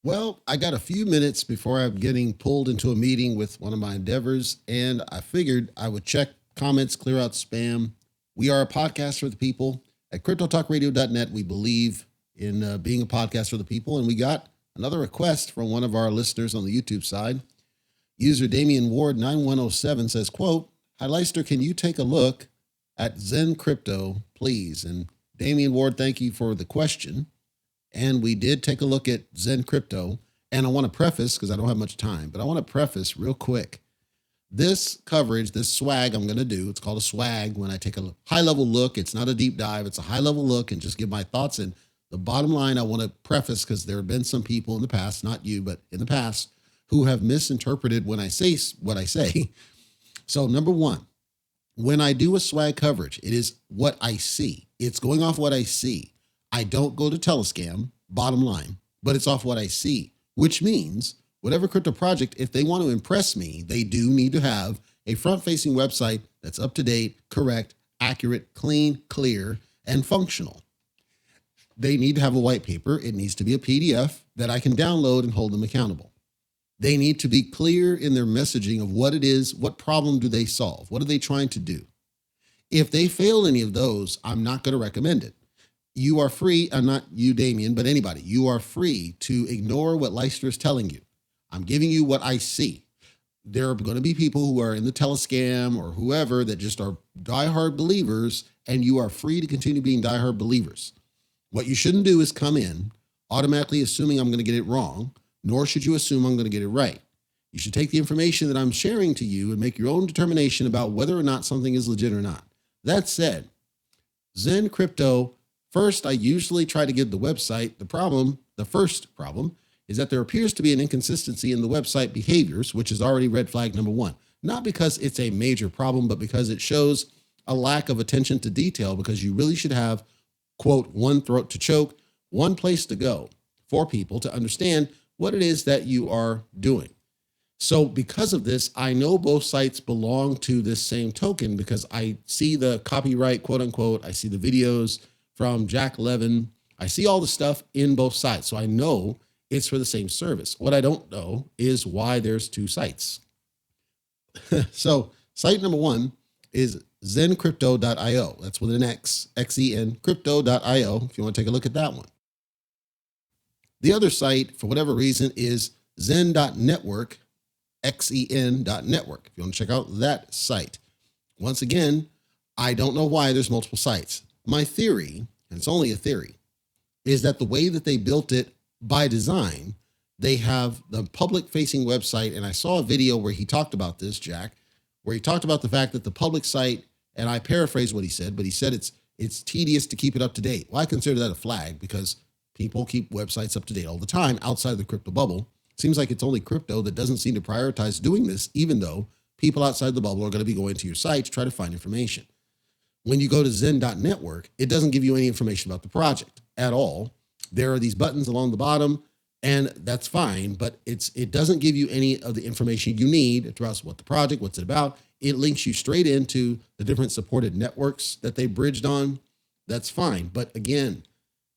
Well, I got a few minutes before I'm getting pulled into a meeting with one of my endeavors, and I figured I would check comments, clear out spam. We are a podcast for the people. At cryptotalkradio.net, we believe in being a podcast for the people, and we got another request from one of our listeners on the YouTube side. User Damian Ward 9107 says, quote, "Hi Leicester, can you take a look at Zen Crypto, please?" And Damian Ward, thank you for the question. And we did take a look at Zen Crypto. And I want to preface, because I don't have much time, but I want to preface real quick. This coverage, this swag I'm going to do, it's called a swag when I take a high level look. It's not a deep dive, it's a high level look and just give my thoughts. And the bottom line I want to preface, because there have been some people in the past, not you, but in the past, who have misinterpreted when I say what I say. So, number one, when I do a swag coverage, it is what I see. It's going off what I see. I don't go to Telescam, bottom line, but it's off what I see, which means whatever crypto project, if they want to impress me, they do need to have a front-facing website that's up to date, correct, accurate, clean, clear, and functional. They need to have a white paper. It needs to be a PDF that I can download and hold them accountable. They need to be clear in their messaging of what it is, what problem do they solve, what are they trying to do. If they fail any of those, I'm not going to recommend it. You are free, not you, Damien, but anybody, you are free to ignore what Leicester is telling you. I'm giving you what I see. There are going to be people who are in the Telescam or whoever that just are diehard believers, and you are free to continue being diehard believers. What you shouldn't do is come in automatically assuming I'm going to get it wrong, nor should you assume I'm going to get it right. You should take the information that I'm sharing to you and make your own determination about whether or not something is legit or not. That said, Zen Crypto, first, I usually try to give the website the first problem is that there appears to be an inconsistency in the website behaviors, which is already red flag number one. Not because it's a major problem, but because it shows a lack of attention to detail, because you really should have, quote, one throat to choke, one place to go for people to understand what it is that you are doing. So because of this, I know both sites belong to this same token because I see the copyright, quote unquote. I see the videos from Jack Levin. I see all the stuff in both sites. So I know it's for the same service. What I don't know is why there's two sites. So site number one is zencrypto.io. That's with an X, XEN, crypto.io, if you want to take a look at that one. The other site, for whatever reason, is zen.network, XEN.network, if you want to check out that site. Once again, I don't know why there's multiple sites. My theory, and it's only a theory, is that the way that they built it by design, they have the public-facing website, and I saw a video where he talked about this, Jack, where he talked about the fact that the public site, and I paraphrase what he said, but he said it's tedious to keep it up to date. Well, I consider that a flag because people keep websites up to date all the time outside of the crypto bubble. Seems like it's only crypto that doesn't seem to prioritize doing this, even though people outside the bubble are going to be going to your site to try to find information. When you go to zen.network, it doesn't give you any information about the project at all. There are these buttons along the bottom, and that's fine, but it doesn't give you any of the information you need to us what the project, what's it about. It links you straight into the different supported networks that they bridged on. That's fine. But again,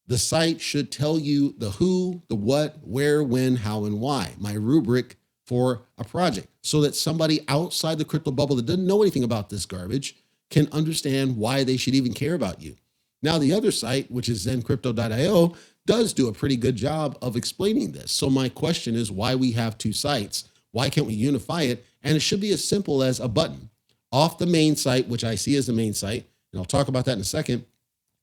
the site should tell you the who, the what, where, when, how, and why, my rubric for a project, so that somebody outside the crypto bubble that doesn't know anything about this garbage can understand why they should even care about you. Now, the other site, which is zencrypto.io, does do a pretty good job of explaining this. So my question is why we have two sites. Why can't we unify it? And it should be as simple as a button off the main site, which I see as the main site, and I'll talk about that in a second,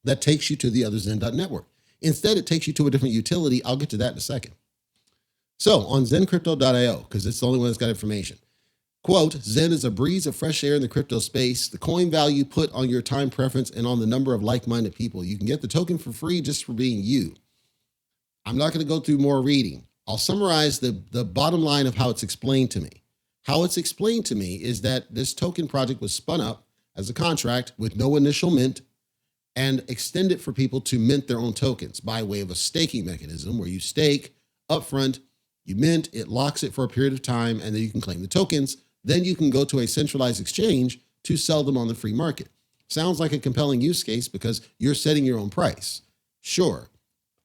that takes you to the other zen.network. Instead, it takes you to a different utility. I'll get to that in a second. So on zencrypto.io, because it's the only one that's got information, quote, Zen is a breeze of fresh air in the crypto space. The coin value put on your time preference and on the number of like-minded people. You can get the token for free just for being you. I'm not going to go through more reading. I'll summarize the bottom line of how it's explained to me. How it's explained to me is that this token project was spun up as a contract with no initial mint and extended for people to mint their own tokens by way of a staking mechanism where you stake upfront, you mint, it locks it for a period of time, and then you can claim the tokens. Then you can go to a centralized exchange to sell them on the free market. Sounds like a compelling use case because you're setting your own price. Sure,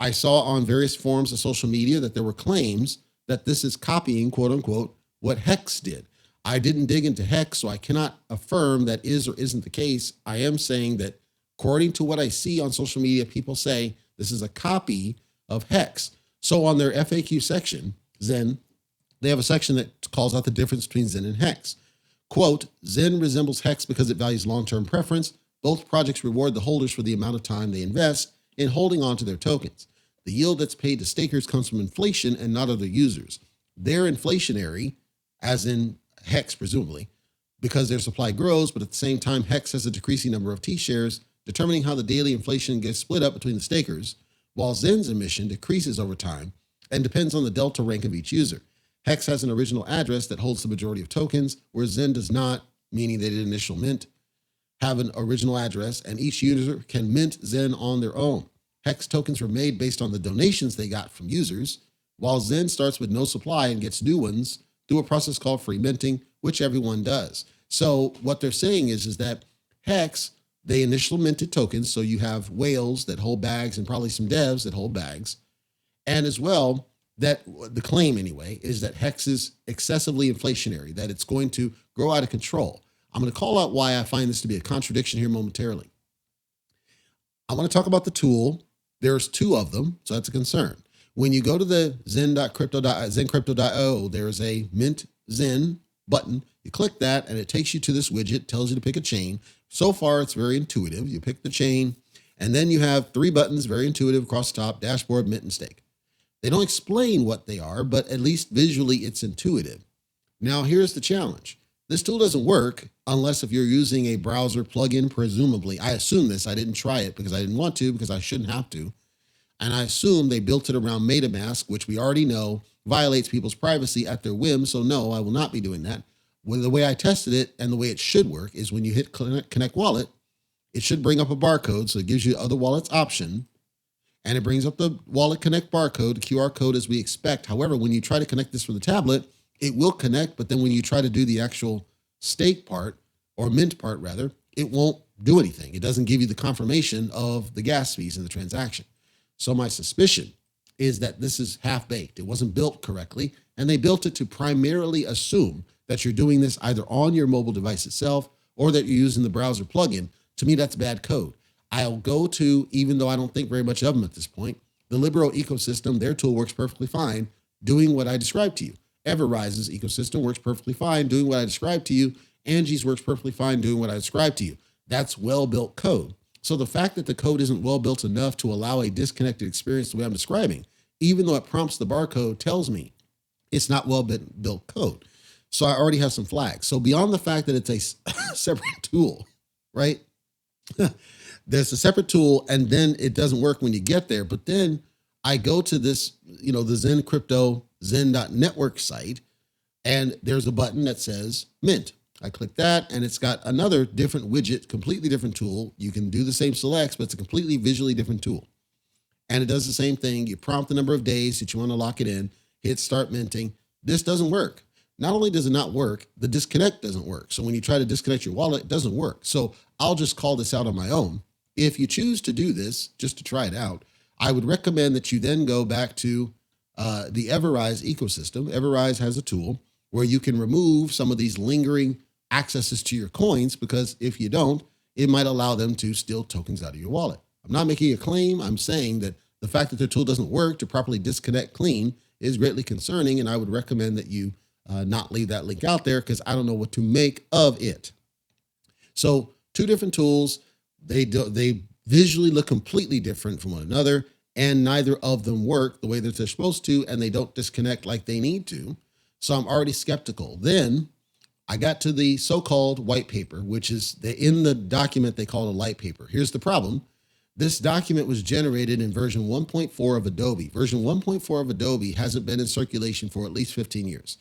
I saw on various forums of social media that there were claims that this is copying, quote unquote, what Hex did. I didn't dig into Hex, so I cannot affirm that is or isn't the case. I am saying that according to what I see on social media, people say this is a copy of Hex. So on their FAQ section, XEN, they have a section that calls out the difference between XEN and Hex. Quote, XEN resembles Hex because it values long-term preference. Both projects reward the holders for the amount of time they invest in holding on to their tokens. The yield that's paid to stakers comes from inflation and not other users. They're inflationary, as in Hex, presumably, because their supply grows, but at the same time, Hex has a decreasing number of T-shares, determining how the daily inflation gets split up between the stakers, while XEN's emission decreases over time and depends on the delta rank of each user. Hex has an original address that holds the majority of tokens, whereas XEN does not, meaning they did initial mint, have an original address, and each user can mint XEN on their own. Hex tokens were made based on the donations they got from users, while XEN starts with no supply and gets new ones through a process called free minting, which everyone does. So what they're saying is that Hex, they initial minted tokens, so you have whales that hold bags and probably some devs that hold bags, and as well, that the claim anyway is that Hex is excessively inflationary, that it's going to grow out of control. I'm going to call out why I find this to be a contradiction here momentarily. I want to talk about the tool. There's two of them, so that's a concern. When you go to the zencrypto.io, there's a mint XEN button. You click that and it takes you to this widget, tells you to pick a chain. So far, it's very intuitive. You pick the chain, and then you have three buttons, very intuitive, across the top: dashboard, mint, and stake. They don't explain what they are, but at least visually it's intuitive. Now, here's the challenge. This tool doesn't work unless if you're using a browser plugin, presumably. I assume this. I didn't try it because I didn't want to, because I shouldn't have to. And I assume they built it around MetaMask, which we already know violates people's privacy at their whim. So no, I will not be doing that. Well, the way I tested it and the way it should work is when you hit Connect Wallet, it should bring up a barcode. So it gives you other wallets option. And it brings up the Wallet Connect barcode, QR code as we expect. However, when you try to connect this from the tablet, it will connect. But then when you try to do the actual stake part, or mint part rather, it won't do anything. It doesn't give you the confirmation of the gas fees in the transaction. So my suspicion is that this is half-baked. It wasn't built correctly, and they built it to primarily assume that you're doing this either on your mobile device itself or that you're using the browser plugin. To me, that's bad code. I'll go to, even though I don't think very much of them at this point, the Libero ecosystem. Their tool works perfectly fine doing what I described to you. Everrise's ecosystem works perfectly fine doing what I described to you. Angie's works perfectly fine doing what I described to you. That's well-built code. So the fact that the code isn't well-built enough to allow a disconnected experience the way I'm describing, even though it prompts the barcode, tells me it's not well-built code. So I already have some flags. So beyond the fact that it's a separate tool, right? There's a separate tool, and then it doesn't work when you get there. But then I go to this, the XEN Crypto, XEN.network site, and there's a button that says Mint. I click that, and it's got another different widget, completely different tool. You can do the same selects, but it's a completely visually different tool. And it does the same thing. You prompt the number of days that you want to lock it in, hit start minting. This doesn't work. Not only does it not work, the disconnect doesn't work. So when you try to disconnect your wallet, it doesn't work. So I'll just call this out on my own. If you choose to do this, just to try it out, I would recommend that you then go back to the Everrise ecosystem. Everrise has a tool where you can remove some of these lingering accesses to your coins, because if you don't, it might allow them to steal tokens out of your wallet. I'm not making a claim. I'm saying that the fact that their tool doesn't work to properly disconnect clean is greatly concerning, and I would recommend that you not leave that link out there, because I don't know what to make of it. So two different tools. They visually look completely different from one another, and neither of them work the way that they're supposed to, and they don't disconnect like they need to. So I'm already skeptical. Then I got to the so-called white paper, which is in the document they call a light paper. Here's the problem. This document was generated in version 1.4 of Adobe. Version 1.4 of Adobe hasn't been in circulation for at least 15 years.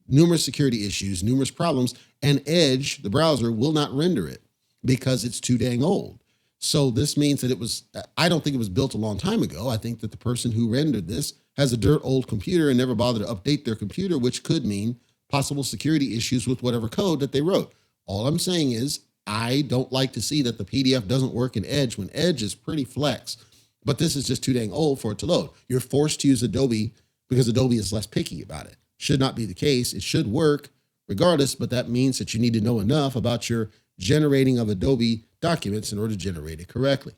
Numerous security issues, numerous problems, and Edge, the browser, will not render it because it's too dang old. So this means that I don't think it was built a long time ago. I think that the person who rendered this has a dirt old computer and never bothered to update their computer, which could mean possible security issues with whatever code that they wrote. All I'm saying is I don't like to see that the PDF doesn't work in Edge when Edge is pretty flex. but this is just too dang old for it to load. You're forced to use Adobe because Adobe is less picky about it. Should not be the case. It should work regardless, but that means that you need to know enough about your generating of Adobe documents in order to generate it correctly.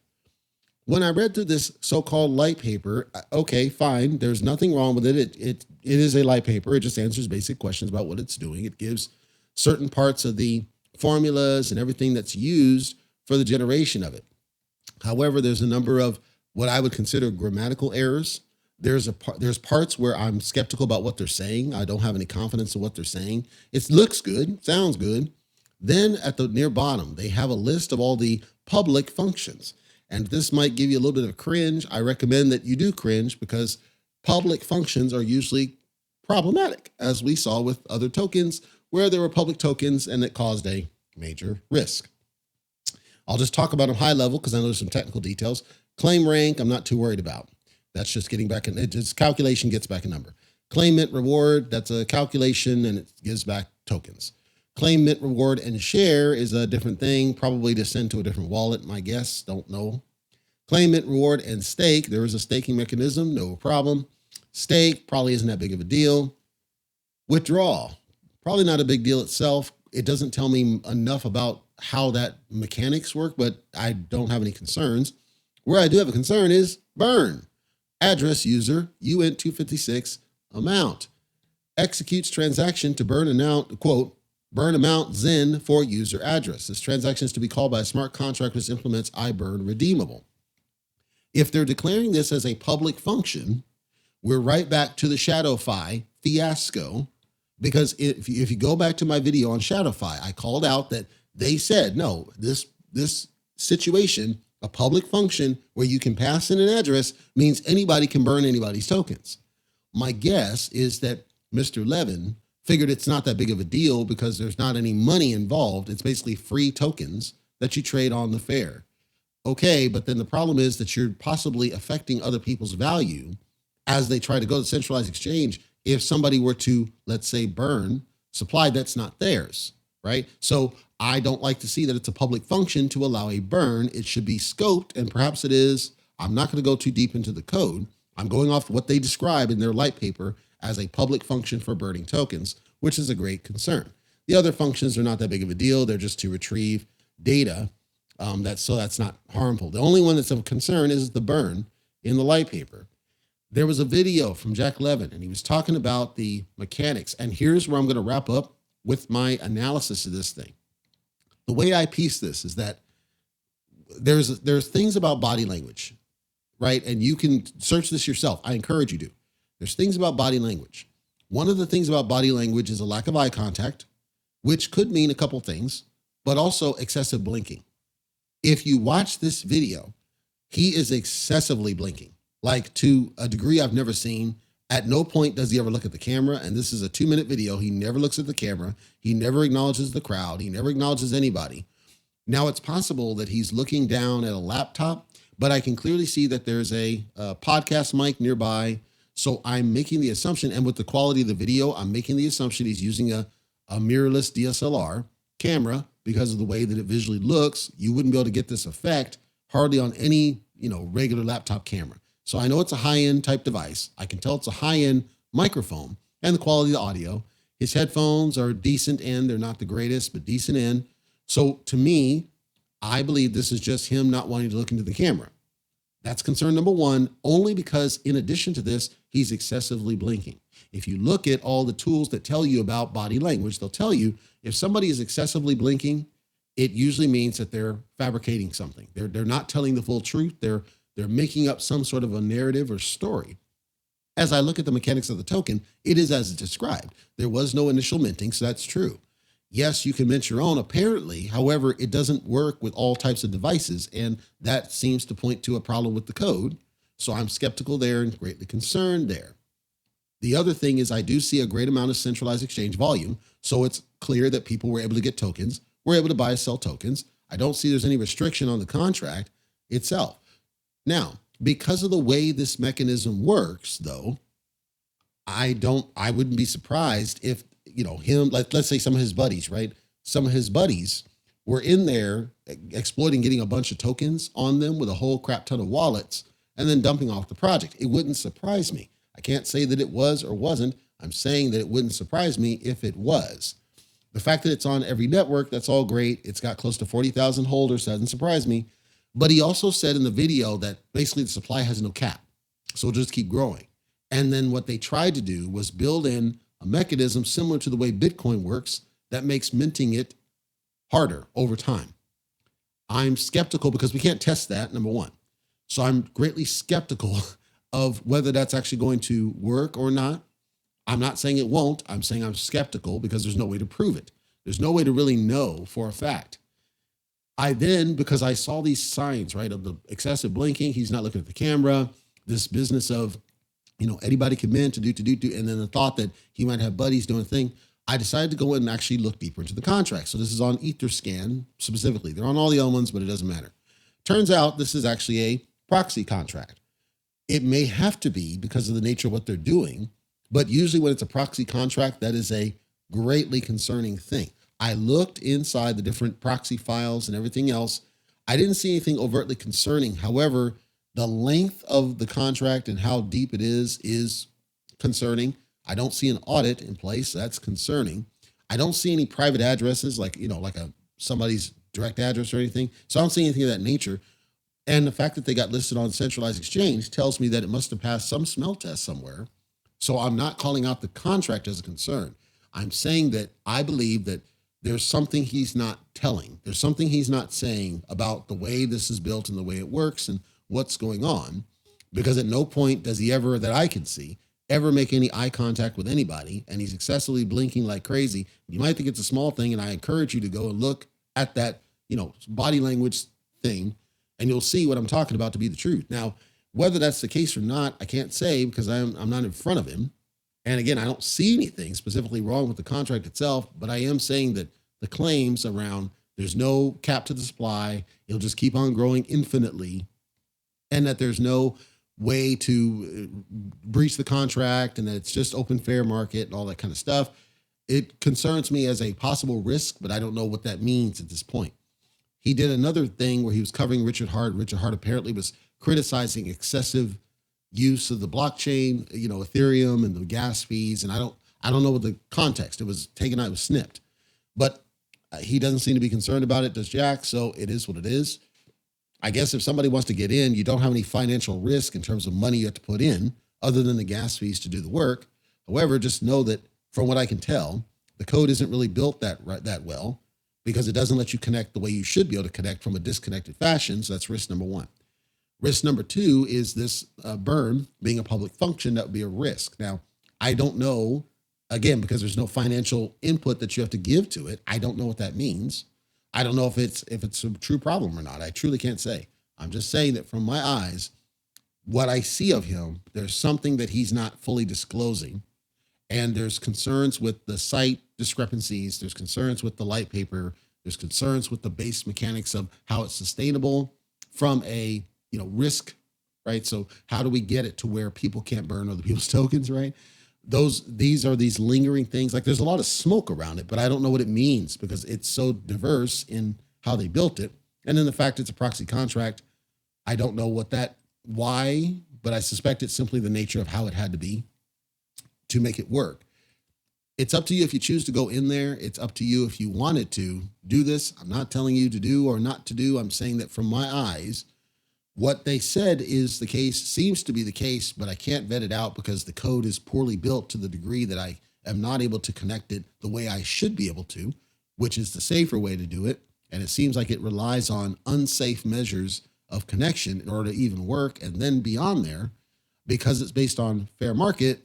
When I read through this so-called light paper, okay, fine. There's nothing wrong with it. It is a light paper. It just answers basic questions about what it's doing. It gives certain parts of the formulas and everything that's used for the generation of it. However, there's a number of what I would consider grammatical errors. There's parts where I'm skeptical about what they're saying. I don't have any confidence in what they're saying. It looks good, sounds good. Then at the near bottom, they have a list of all the public functions. And this might give you a little bit of cringe. I recommend that you do cringe because public functions are usually problematic, as we saw with other tokens where there were public tokens and it caused a major risk. I'll just talk about them high level because I know there's some technical details. Claim rank, I'm not too worried about. That's just getting back in, it's calculation gets back a number. Claim mint reward, that's a calculation and it gives back tokens. Claim mint reward and share is a different thing, probably to send to a different wallet, my guess, don't know. Claim mint reward and stake, there is a staking mechanism, no problem. Stake probably isn't that big of a deal. Withdraw, probably not a big deal itself. It doesn't tell me enough about how that mechanics work, but I don't have any concerns. Where I do have a concern is burn. Address user, UNT256 amount. Executes transaction to burn amount, quote, burn amount XEN for user address. This transaction is to be called by a smart contract which implements iBurn redeemable. If they're declaring this as a public function, we're right back to the ShadowFi fiasco, because if you go back to my video on ShadowFi, I called out that they said, no, this situation, a public function where you can pass in an address means anybody can burn anybody's tokens. My guess is that Mr. Levin figured it's not that big of a deal because there's not any money involved. It's basically free tokens that you trade on the fair. Okay, but then the problem is that you're possibly affecting other people's value as they try to go to centralized exchange if somebody were to, let's say, burn supply that's not theirs, right? So I don't like to see that it's a public function to allow a burn. It should be scoped, and perhaps it is. I'm not going to go too deep into the code. I'm going off what they describe in their light paper as a public function for burning tokens, which is a great concern. The other functions are not that big of a deal. They're just to retrieve data. That's not harmful. The only one that's of concern is the burn in the light paper. There was a video from Jack Levin, and he was talking about the mechanics. And here's where I'm going to wrap up with my analysis of this thing. The way I piece this is that there's things about body language, right? And you can search this yourself. I encourage you to. There's things about body language. One of the things about body language is a lack of eye contact, which could mean a couple things, but also excessive blinking. If you watch this video, he is excessively blinking, like to a degree I've never seen. At no point does he ever look at the camera. And this is a 2-minute video. He never looks at the camera. He never acknowledges the crowd. He never acknowledges anybody. Now it's possible that he's looking down at a laptop, but I can clearly see that there's a podcast mic nearby. So I'm making the assumption, and with the quality of the video, I'm making the assumption he's using a mirrorless DSLR camera because of the way that it visually looks. You wouldn't be able to get this effect hardly on any, regular laptop camera. So I know it's a high-end type device. I can tell it's a high-end microphone and the quality of the audio. His headphones are decent end. They're not the greatest, but decent end. So to me, I believe this is just him not wanting to look into the camera. That's concern number one, only because in addition to this, he's excessively blinking. If you look at all the tools that tell you about body language, they'll tell you if somebody is excessively blinking, it usually means that they're fabricating something. They're not telling the full truth. They're making up some sort of a narrative or story. As I look at the mechanics of the token, it is as described. There was no initial minting, so that's true. Yes, you can mint your own, apparently. However, it doesn't work with all types of devices, and that seems to point to a problem with the code. So I'm skeptical there and greatly concerned there. The other thing is I do see a great amount of centralized exchange volume, so it's clear that people were able to get tokens, were able to buy and sell tokens. I don't see there's any restriction on the contract itself. Now, because of the way this mechanism works, though, I wouldn't be surprised if, him, let's say some of his buddies, right? Some of his buddies were in there exploiting, getting a bunch of tokens on them with a whole crap ton of wallets. and then dumping off the project. It wouldn't surprise me. I can't say that it was or wasn't. I'm saying that it wouldn't surprise me if it was. The fact that it's on every network, that's all great. It's got close to 40,000 holders, doesn't surprise me. But he also said in the video that basically the supply has no cap. So it'll just keep growing. And then what they tried to do was build in a mechanism similar to the way Bitcoin works that makes minting it harder over time. I'm skeptical because we can't test that, number one. So I'm greatly skeptical of whether that's actually going to work or not. I'm not saying it won't. I'm saying I'm skeptical because there's no way to prove it. There's no way to really know for a fact. I then, because I saw these signs, right, of the excessive blinking, he's not looking at the camera, this business of, anybody can mint to do, and then the thought that he might have buddies doing a thing, I decided to go in and actually look deeper into the contract. So this is on Etherscan specifically. They're on all the other ones, but it doesn't matter. Turns out this is actually a proxy contract. It may have to be because of the nature of what they're doing, but usually when it's a proxy contract, that is a greatly concerning thing. I looked inside the different proxy files and everything else. I didn't see anything overtly concerning. However, the length of the contract and how deep it is concerning. I don't see an audit in place. That's concerning. I don't see any private addresses like somebody's direct address or anything. So I don't see anything of that nature. And the fact that they got listed on centralized exchange tells me that it must have passed some smell test somewhere. So I'm not calling out the contract as a concern. I'm saying that I believe that there's something he's not telling. There's something he's not saying about the way this is built and the way it works and what's going on. Because at no point does he ever, that I can see, ever make any eye contact with anybody. And he's excessively blinking like crazy. You might think it's a small thing, and I encourage you to go and look at that, body language thing, and you'll see what I'm talking about to be the truth. Now, whether that's the case or not, I can't say because I'm not in front of him. And again, I don't see anything specifically wrong with the contract itself, but I am saying that the claims around there's no cap to the supply, it'll just keep on growing infinitely, and that there's no way to breach the contract and that it's just open fair market and all that kind of stuff, it concerns me as a possible risk, but I don't know what that means at this point. He did another thing where he was covering Richard Hart. Richard Hart apparently was criticizing excessive use of the blockchain, Ethereum and the gas fees. And I don't know what the context. It was taken out, it was snipped. But he doesn't seem to be concerned about it, does Jack? So it is what it is. I guess if somebody wants to get in, you don't have any financial risk in terms of money you have to put in other than the gas fees to do the work. However, just know that from what I can tell, the code isn't really built that well because it doesn't let you connect the way you should be able to connect from a disconnected fashion. So that's risk number one. Risk number two is this burn being a public function. That would be a risk. Now, I don't know, again, because there's no financial input that you have to give to it. I don't know what that means. I don't know if it's a true problem or not. I truly can't say. I'm just saying that from my eyes, what I see of him, there's something that he's not fully disclosing. And there's concerns with the site discrepancies. There's concerns with the light paper. There's concerns with the base mechanics of how it's sustainable from a risk, right? So how do we get it to where people can't burn other people's tokens, right? These are these lingering things. Like there's a lot of smoke around it, but I don't know what it means because it's so diverse in how they built it. And then the fact it's a proxy contract, I don't know why, but I suspect it's simply the nature of how it had to be to make it work. It's up to you if you choose to go in there. It's up to you if you wanted to do this. I'm not telling you to do or not to do. I'm saying that from my eyes, what they said is the case, seems to be the case, but I can't vet it out because the code is poorly built to the degree that I am not able to connect it the way I should be able to, which is the safer way to do it. And it seems like it relies on unsafe measures of connection in order to even work. And then beyond there, because it's based on fair market,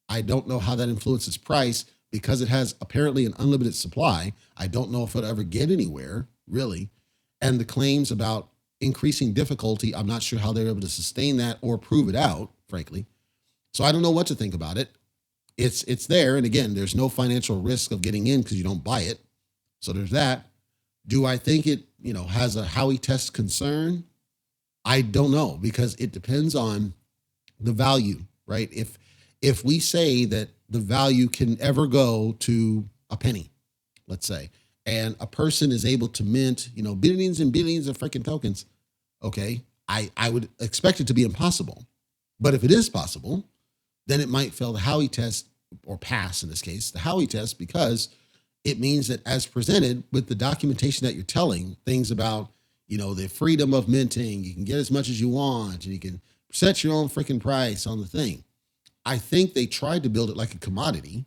I don't know how that influences price because it has apparently an unlimited supply. I don't know if it'll ever get anywhere, really. And the claims about increasing difficulty, I'm not sure how they're able to sustain that or prove it out, frankly. So I don't know what to think about it. It's there. And again, there's no financial risk of getting in because you don't buy it. So there's that. Do I think it, has a Howey test concern? I don't know because it depends on the value, right? If we say that the value can ever go to a penny, let's say, and a person is able to mint, billions and billions of freaking tokens, okay, I would expect it to be impossible. But if it is possible, then it might fail the Howey test or pass in this case, the Howey test, because it means that as presented with the documentation that you're telling, things about, the freedom of minting, you can get as much as you want and you can set your own freaking price on the thing. I think they tried to build it like a commodity,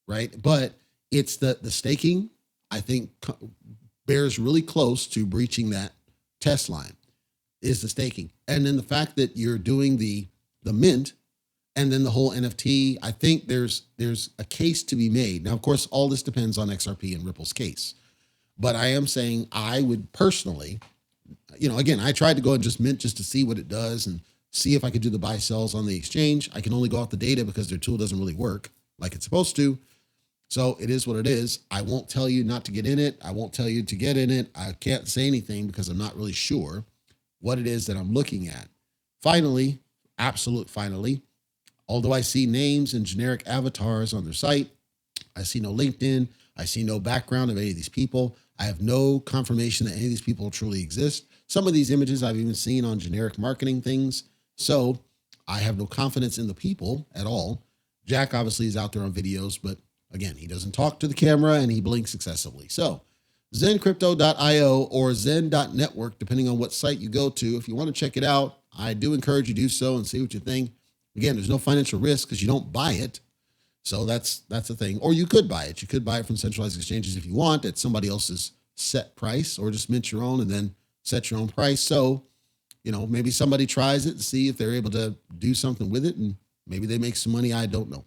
right? But it's the staking, I think, bears really close to breaching that test line is the staking. And then the fact that you're doing the mint and then the whole NFT, I think there's a case to be made. Now, of course, all this depends on XRP and Ripple's case. But I am saying I would personally, again, I tried to go and just mint just to see what it does and see if I could do the buy sells on the exchange. I can only go off the data because their tool doesn't really work like it's supposed to. So it is what it is. I won't tell you not to get in it. I won't tell you to get in it. I can't say anything because I'm not really sure what it is that I'm looking at. Finally, finally, although I see names and generic avatars on their site, I see no LinkedIn. I see no background of any of these people. I have no confirmation that any of these people truly exist. Some of these images I've even seen on generic marketing things. So I have no confidence in the people at all. Jack obviously is out there on videos, but again, he doesn't talk to the camera and he blinks excessively. So zencrypto.io or zen.network, depending on what site you go to. If you want to check it out, I do encourage you to do so and see what you think. Again, there's no financial risk because you don't buy it. So that's the thing. Or you could buy it. You could buy it from centralized exchanges if you want at somebody else's set price, or just mint your own and then set your own price. So, maybe somebody tries it to see if they're able to do something with it and maybe they make some money. I don't know.